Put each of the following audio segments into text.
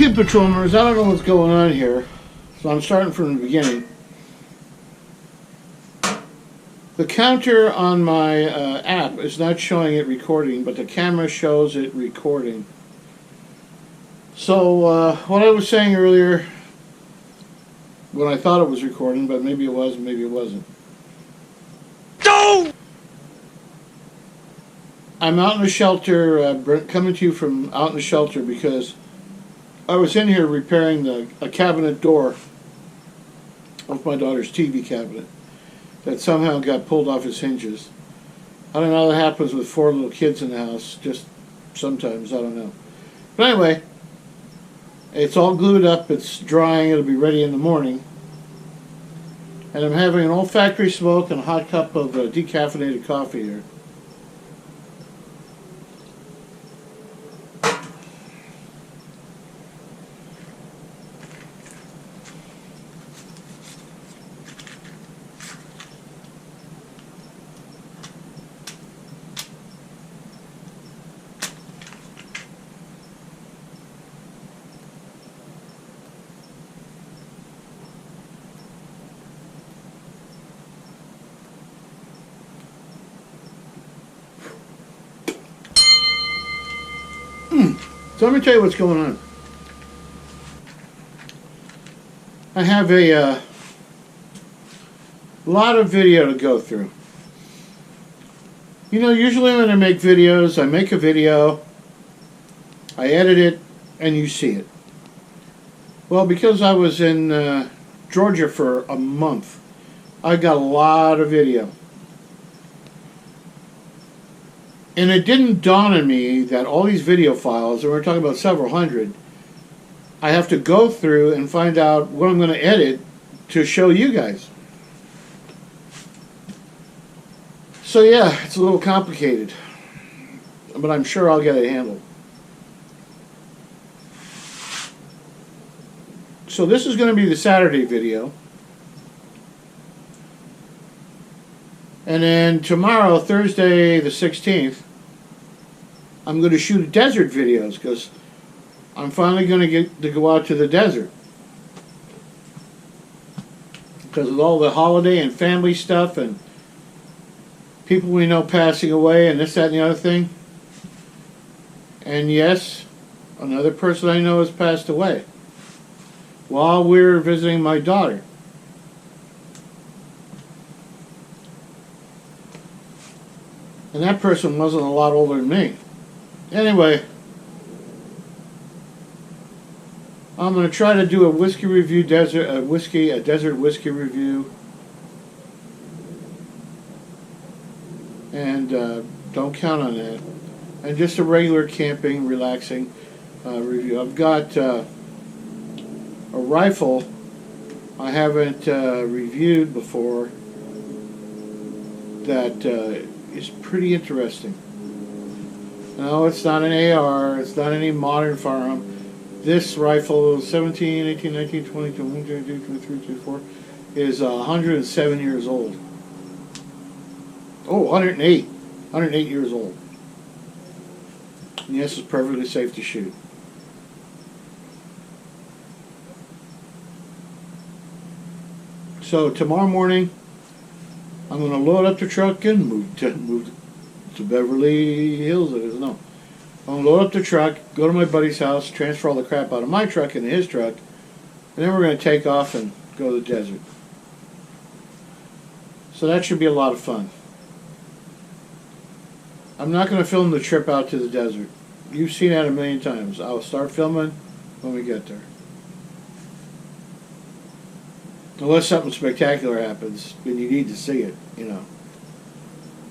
Okay, patrolmers, I don't know what's going on here, so I'm starting from the beginning. The counter on my app is not showing it recording, but the camera shows it recording. So, what I was saying earlier, when I thought it was recording, but maybe it was, maybe it wasn't. No! I'm out in the shelter, coming to you from out in the shelter because I was in here repairing a cabinet door of my daughter's TV cabinet that somehow got pulled off its hinges. I don't know how that happens with 4 little kids in the house, just sometimes, I don't know. But anyway, it's all glued up, it's drying, it'll be ready in the morning. And I'm having an olfactory smoke and a hot cup of decaffeinated coffee here. So let me tell you what's going on. I have a lot of video to go through. You know, usually when I make videos, I make a video, I edit it, and you see it. Well, because I was in Georgia for a month, I got a lot of video. And it didn't dawn on me that all these video files, and we're talking about several hundred, I have to go through and find out what I'm going to edit to show you guys. So yeah, it's a little complicated, but I'm sure I'll get it handled. So this is going to be the Saturday video. And then tomorrow, Thursday the 16th, I'm going to shoot desert videos because I'm finally going to get to go out to the desert. Because of all the holiday and family stuff and people we know passing away and this, that, and the other thing. And yes, another person I know has passed away while we were visiting my daughter. And that person wasn't a lot older than me. Anyway, I'm going to try to do a whiskey review, a desert whiskey review. And don't count on that. And just a regular camping, relaxing review. I've got a rifle I haven't reviewed before that is pretty interesting. No, it's not an AR, it's not any modern firearm. This rifle, 17, 18, 19, 20, 21, 22, 23, 24, is 107 years old. Oh, 108. 108 years old. And yes, it's perfectly safe to shoot. So tomorrow morning, I'm going to load up the truck and move to Beverly Hills. I don't know. I'm going to load up the truck, go to my buddy's house, transfer all the crap out of my truck into his truck, and then we're going to take off and go to the desert. So that should be a lot of fun. I'm not going to film the trip out to the desert. You've seen that a million times. I'll start filming when we get there. Unless something spectacular happens, then you need to see it, you know.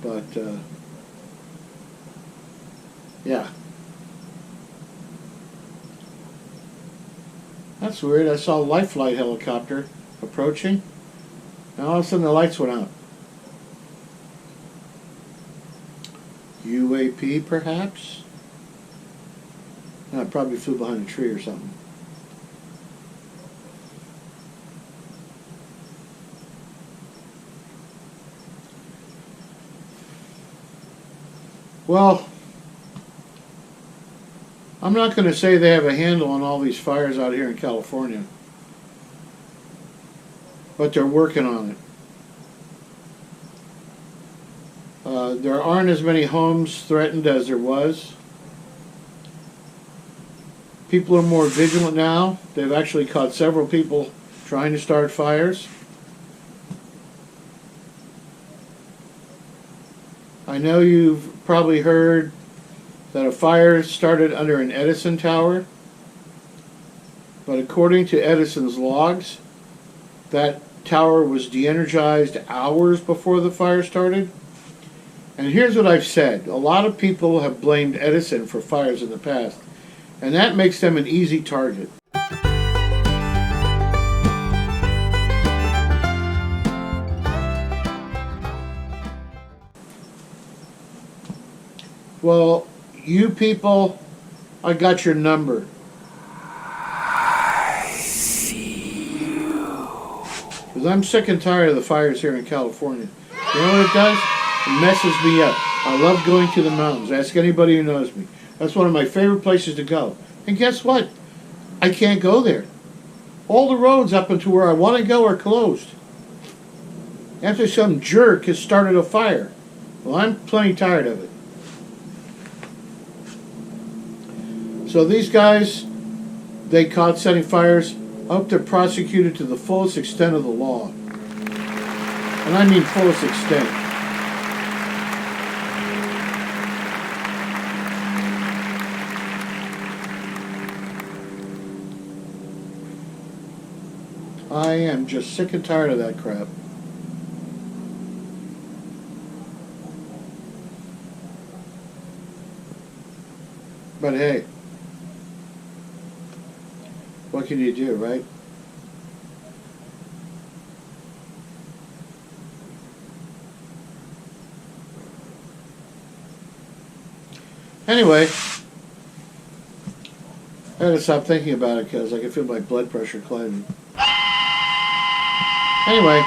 But, yeah. That's weird. I saw a life flight helicopter approaching. And all of a sudden the lights went out. UAP, perhaps? No, it probably flew behind a tree or something. Well, I'm not going to say they have a handle on all these fires out here in California, but they're working on it. There aren't as many homes threatened as there was. People are more vigilant now. They've actually caught several people trying to start fires. I know you've probably heard that a fire started under an Edison tower, but according to Edison's logs, that tower was de-energized hours before the fire started. And here's what I've said. A lot of people have blamed Edison for fires in the past, and that makes them an easy target. Well, you people, I got your number. I see you. Because I'm sick and tired of the fires here in California. You know what it does? It messes me up. I love going to the mountains. Ask anybody who knows me. That's one of my favorite places to go. And guess what? I can't go there. All the roads up into where I want to go are closed. After some jerk has started a fire. Well, I'm plenty tired of it. So these guys, they caught setting fires. I hope they're prosecuted to the fullest extent of the law. And I mean fullest extent. I am just sick and tired of that crap. But hey, what can you do, right? Anyway, I had to stop thinking about it because I can feel my blood pressure climbing. Anyway,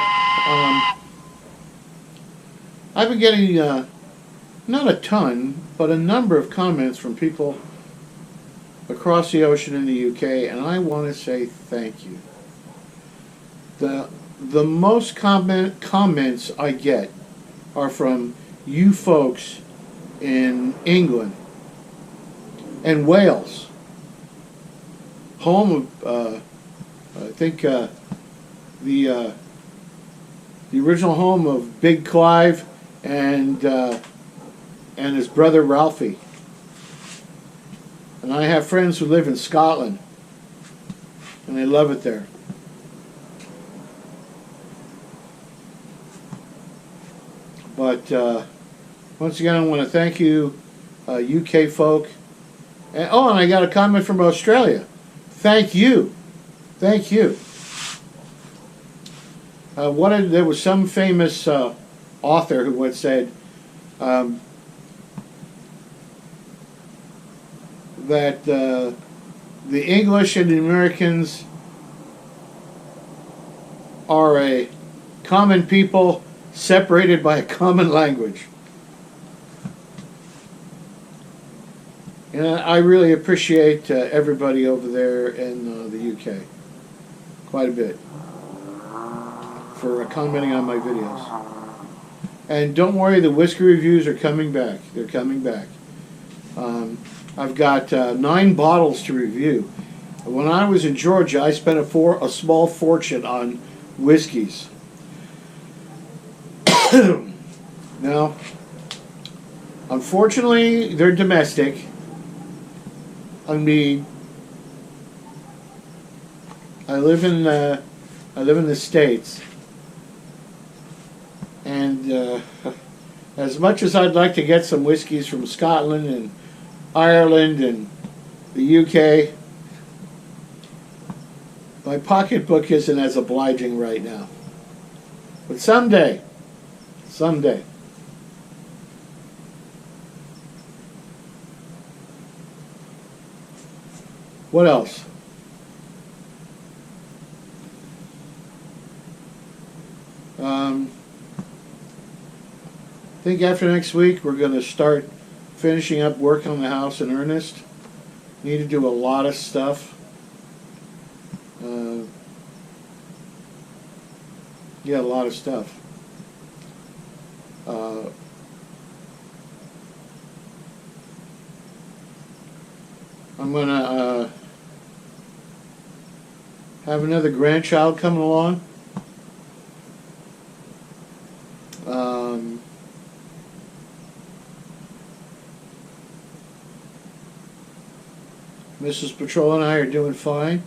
I've been getting not a ton, but a number of comments from people across the ocean in the UK, and I want to say thank you. The most comments I get are from you folks in England and Wales, home of I think the original home of Big Clive and his brother Ralphie. And I have friends who live in Scotland, and they love it there. But once again, I want to thank you, UK folk. And I got a comment from Australia. Thank you. Thank you. There was some famous author who once said that the English and the Americans are a common people separated by a common language. And I really appreciate everybody over there in the UK quite a bit for commenting on my videos. And don't worry, the whiskey reviews are coming back. They're coming back. I've got 9 bottles to review. When I was in Georgia, I spent a small fortune on whiskeys. Now, unfortunately, they're domestic. I mean, I live in the States, and as much as I'd like to get some whiskeys from Scotland and Ireland and the UK, my pocketbook isn't as obliging right now. But someday. What else? I think after next week we're going to start finishing up work on the house in earnest. Need to do a lot of stuff. Yeah, a lot of stuff. I'm gonna have another grandchild coming along. Mrs. Patrol and I are doing fine,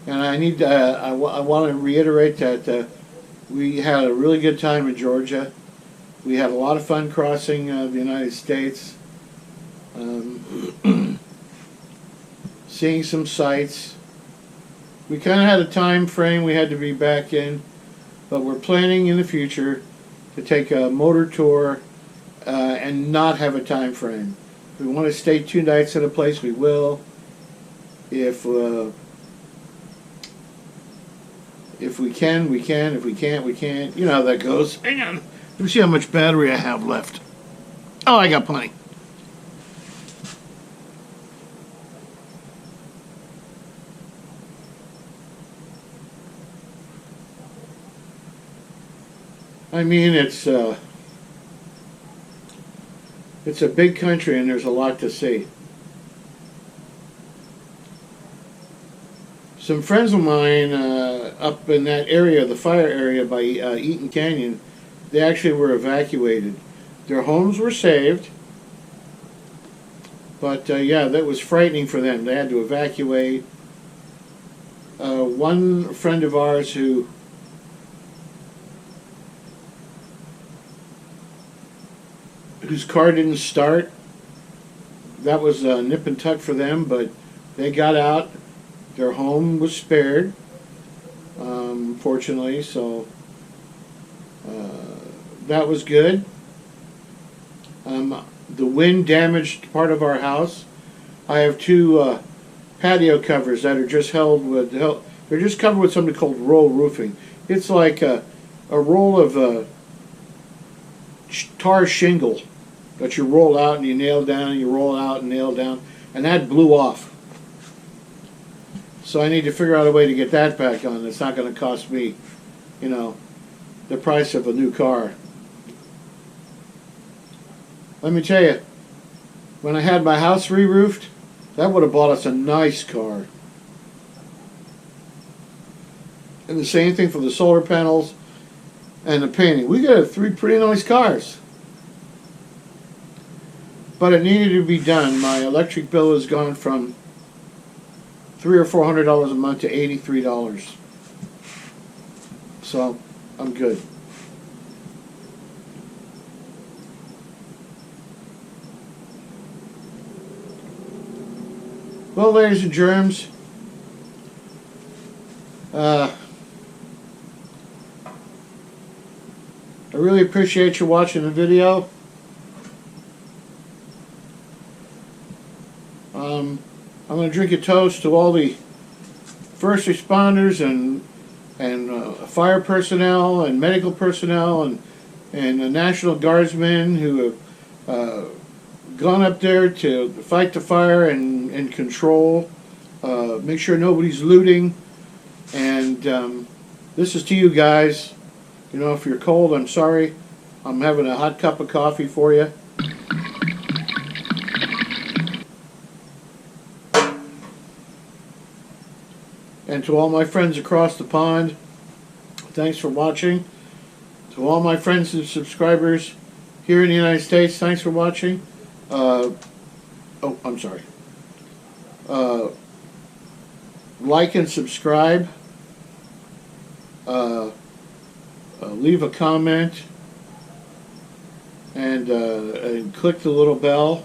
and I need I want to reiterate that we had a really good time in Georgia. We had a lot of fun crossing the United States, seeing some sights. We kind of had a time frame we had to be back in, but we're planning in the future to take a motor tour and not have a time frame. If we want to stay 2 nights at a place, we will. If we can, we can. If we can't, we can't. You know how that goes. Hang on. Let me see how much battery I have left. Oh, I got plenty. I mean, it's a big country and there's a lot to see. Some friends of mine up in that area, the fire area by Eaton Canyon, they actually were evacuated. Their homes were saved, but yeah, that was frightening for them. They had to evacuate. One friend of ours whose car didn't start, that was nip and tuck for them, but they got out. Their home was spared, fortunately, so that was good. The wind damaged part of our house. I have 2 patio covers that are just held with, they're just covered with something called roll roofing. It's like a roll of tar shingle that you roll out and you nail down and you roll out and nail down, and that blew off. So I need to figure out a way to get that back on. It's not going to cost me, you know, the price of a new car. Let me tell you, when I had my house re-roofed, that would have bought us a nice car. And the same thing for the solar panels and the painting. We got 3 pretty nice cars. But it needed to be done. My electric bill has gone from $300 or $400 a month to $83. So I'm good. Well, ladies and germs, I really appreciate you watching the video. I'm going to drink a toast to all the first responders and fire personnel and medical personnel and the National Guardsmen who have gone up there to fight the fire and control, make sure nobody's looting. And this is to you guys. You know, if you're cold, I'm sorry. I'm having a hot cup of coffee for you. And to all my friends across the pond, thanks for watching. To all my friends and subscribers here in the United States, thanks for watching. Oh, I'm sorry. Like and subscribe. Leave a comment. And click the little bell.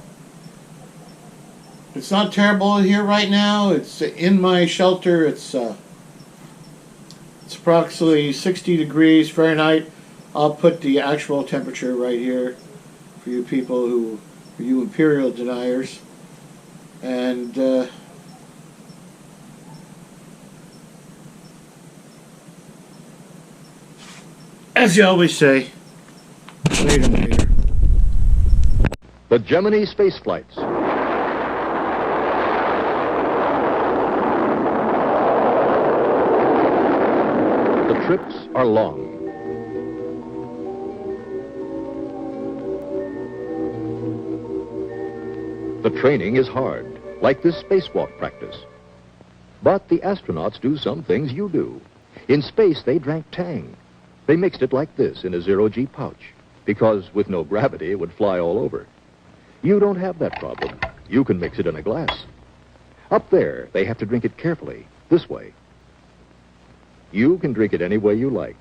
It's not terrible here right now. It's in my shelter. It's approximately 60 degrees Fahrenheit. I'll put the actual temperature right here for you people who are you imperial deniers. And as you always say, later, later. The Gemini space flights trips are long. The training is hard, like this spacewalk practice. But the astronauts do some things you do. In space, they drank Tang. They mixed it like this in a zero-G pouch, because with no gravity, it would fly all over. You don't have that problem. You can mix it in a glass. Up there, they have to drink it carefully, this way. You can drink it any way you like.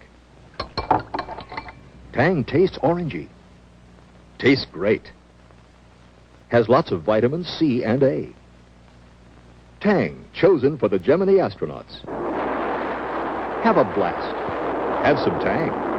Tang tastes orangey. Tastes great. Has lots of vitamins C and A. Tang, chosen for the Gemini astronauts. Have a blast. Have some Tang.